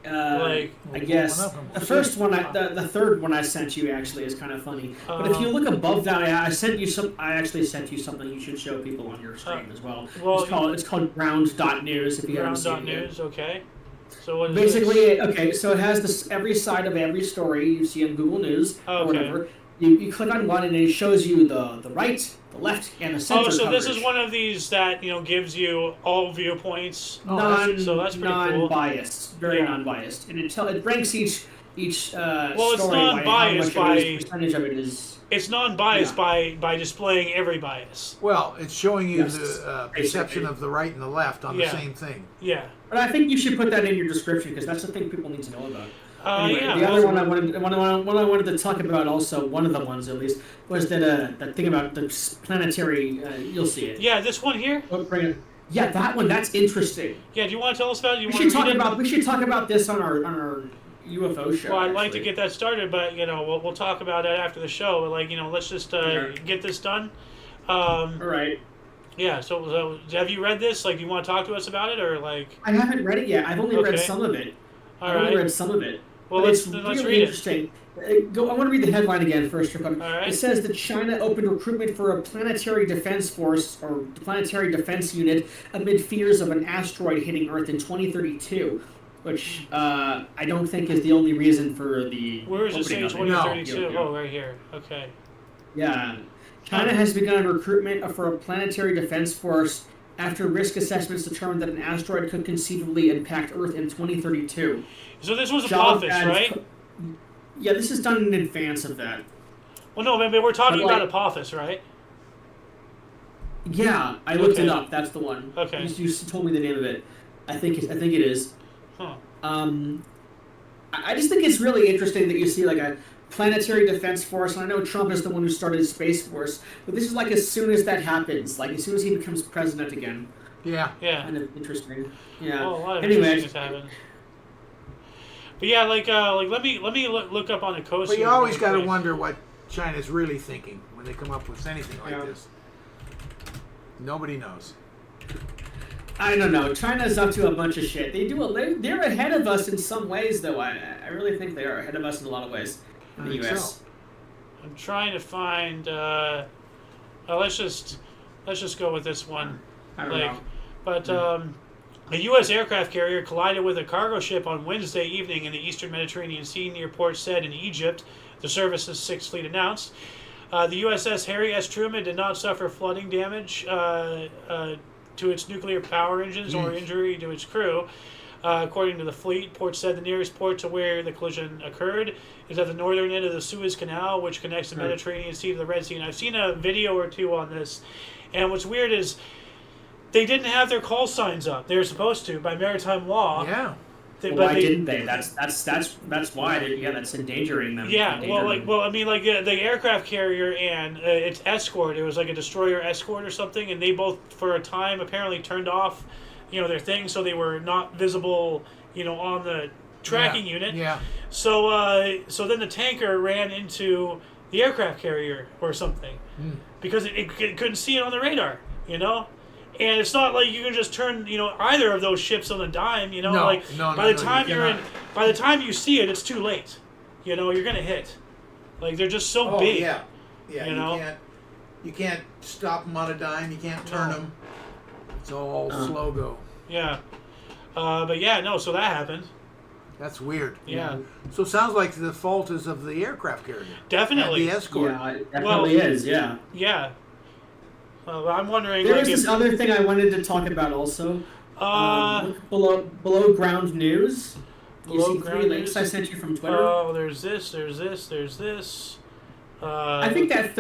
I guess the first one, the third one I sent you actually is kind of funny. But if you look above that, I actually sent you something you should show people on your screen as well. It's called ground.news if you haven't seen it. Ground.news, okay. So what is basically, this? Okay, so it has every side of every story you see on Google News or Okay. whatever. You click on one and it shows you the right, the left, and the center. So coverage. this is one of these that gives you all viewpoints. So that's pretty cool. Non-biased, very non-biased, and it ranks each it's story non-biased by percentage of it is. It's non-biased by displaying every bias. Well, it's showing you Yes, the perception of the right and the left on the same thing. Yeah. But I think you should put that in your description because that's the thing people need to know about. Anyway, yeah. the other one I wanted to talk about also, one of the ones at least, was that thing about the planetary. You'll see it. Yeah, this one here. Yeah, that one. That's interesting. Yeah, do you want to tell us about it? We should talk about this on our UFO show. Well, I'd like to get that started, but we'll talk about it after the show. Let's just get this done. All right. Yeah. So have you read this? Do you want to talk to us about it, or I haven't read it yet. I've only read some of it. All right. Only read some of it. Well, But let's it's read really it. interesting. I want to read the headline again first. All right. It says that China opened recruitment for a planetary defense force or planetary defense unit amid fears of an asteroid hitting Earth in 2032, which I don't think is the only reason for the. Where is it saying opening of it. 2032? Oh, right here. Okay. Yeah. China has begun recruitment for a planetary defense force after risk assessments determined that an asteroid could conceivably impact Earth in 2032. So this was Job Apophis, ads- right? Yeah, this is done in advance of that. Well, no, but we're talking But, like- about Apophis, right? Yeah, I looked Okay. it up. That's the one. Okay. You told me the name of it. I think it is. Huh. I just think it's really interesting that you see like a planetary defense force. And I know Trump is the one who started Space Force, but this is like as soon as that happens, like as soon as he becomes president again. Yeah. Yeah. Kind of interesting. Yeah. Well, a lot of Anyway, interesting things happen. But yeah, like let me look up on the coast. But you here always real got to quick. wonder what China's really thinking when they come up with anything like Yeah. this. Nobody knows. I don't know. China's up to a bunch of shit. They're ahead of us in some ways, though. I really think they are ahead of us in a lot of ways in I the think U.S. so. I'm trying to find. Let's just go with this one. I don't know. But a U.S. aircraft carrier collided with a cargo ship on Wednesday evening in the eastern Mediterranean Sea near Port Said in Egypt, the service's Sixth Fleet announced. The USS Harry S. Truman did not suffer flooding damage to its nuclear power engines or injury to its crew. According to the fleet, Port Said the nearest port to where the collision occurred is at the northern end of the Suez Canal, which connects the Mediterranean Sea to the Red Sea. And I've seen a video or two on this, and what's weird is they didn't have their call signs up. They were supposed to by maritime law. Yeah. Well, why didn't they? That's why. That's endangering them. Yeah, Endangering them. the aircraft carrier and its escort. It was like a destroyer escort or something, and they both, for a time, apparently turned off, their things, so they were not visible, on the tracking unit. Yeah. So then the tanker ran into the aircraft carrier or something because it couldn't see it on the radar. And it's not like you can just turn, either of those ships on a dime. No, by the time you you're in, cannot. by the time you see it, it's too late. You're gonna hit. Like they're just so big. Yeah. You You can't stop them on a dime. You can't turn No. them. It's all slow go. Yeah. But yeah, no. So that happened. That's weird. Yeah. So it sounds like the fault is of the aircraft carrier. Definitely. The escort. Yeah, it definitely is. Yeah. Yeah. I'm wondering. There like, was this other thing I wanted to talk about also. if, Below ground news. You Below see ground 3 links news? I sent you from Twitter. oh, there's this. There's this. I think that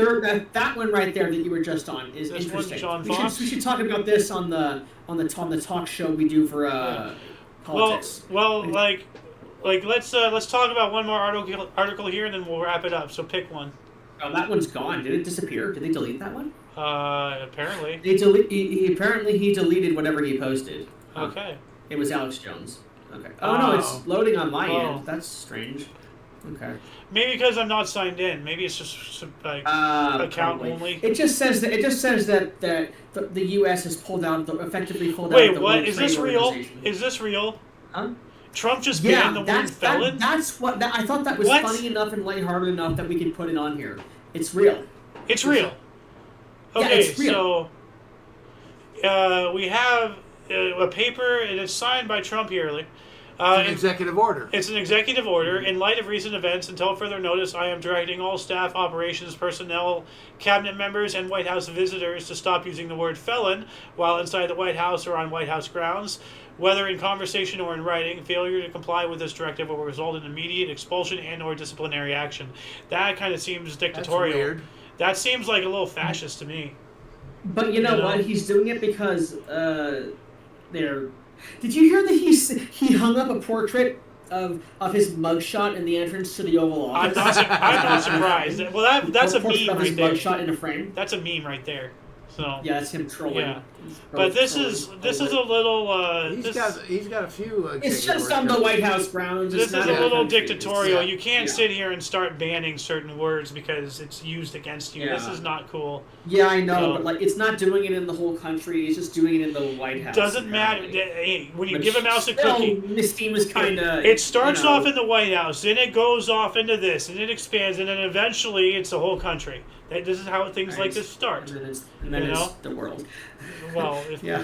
that one right there that you were just on is This one, interesting. John we Fox? should talk about this on the talk show we do for politics. Well, let's talk about one more article here, and then we'll wrap it up. So pick one. Oh, that one's gone. Did it disappear? Did they delete that one? Apparently. Apparently he deleted whatever he posted. Okay. It was Alex Jones. Okay. Oh no, it's loading on my Oh. end. That's strange. Okay. Maybe because I'm not signed in. Maybe it's just like account Probably. only. It just says that the U.S. has effectively pulled out. Wait, the what? World Is this Trade real? Organization. Is this real? Huh? Trump just banned the word felon? That's what. I thought that was What? funny enough and lighthearted enough that we could put it on here. It's real. It's real. Yeah, Okay, it's real. so we have a paper, and it's signed by Trump yearly. It's an executive order. It's an executive order. In light of recent events, until further notice, I am directing all staff, operations personnel, cabinet members, and White House visitors to stop using the word felon while inside the White House or on White House grounds. Whether in conversation or in writing, failure to comply with this directive will result in immediate expulsion and or disciplinary action. That kind of seems dictatorial. That's weird. That seems like a little fascist to me. But you know what? He's doing it because they're. Did you hear that he hung up a portrait of his mugshot in the entrance to the Oval Office? I'm not surprised. Well, that's a portrait meme of his right there. mugshot in a frame. That's a meme right there. So Yeah, it's him trolling. Yeah. But this is a little. He's got a few. It's just on the White House grounds. This It's is not a our little country. dictatorial. It's- You can't Yeah. sit here and start banning certain words because it's used against you. This Yeah. is not cool. Yeah, I know, So- but like, it's not doing it in the whole country. It's just doing it in the White House. Doesn't matter. apparently. Hey, when you But give a mouse a still, cookie, Miss Team is kind of. it starts off in the White House, then it goes off into this, and it expands, and then eventually it's the whole country. This is how things like this start. And then You it's know? the world. Well, if, Yeah.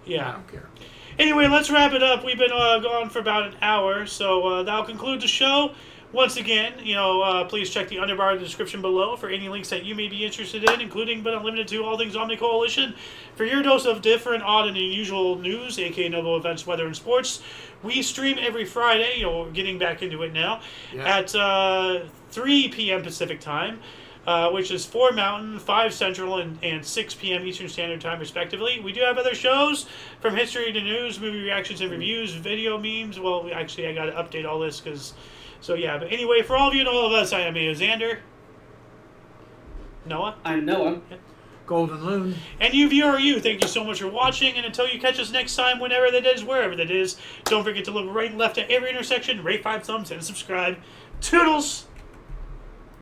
Yeah. I don't care. Anyway, let's wrap it up. We've been gone for about an hour, so that'll conclude the show. Once again, please check the underbar in the description below for any links that you may be interested in, including but not limited to all things Omni Coalition. For your dose of different, odd, and unusual news, aka Novo events, weather, and sports, we stream every Friday. We're getting back into it now at 3 p.m. Pacific time. Which is 4 Mountain, 5 Central, and 6 p.m. Eastern Standard Time, respectively. We do have other shows, from history to news, movie reactions and reviews, video memes. Well, actually, I got to update all this because... So, yeah. But anyway, for all of you and all of us, I am Xander. Noah. I'm Noah. Golden Loon. And you, viewer, you. Thank you so much for watching. And until you catch us next time, whenever that is, wherever that is, don't forget to look right and left at every intersection, rate 5 thumbs, and subscribe. Toodles!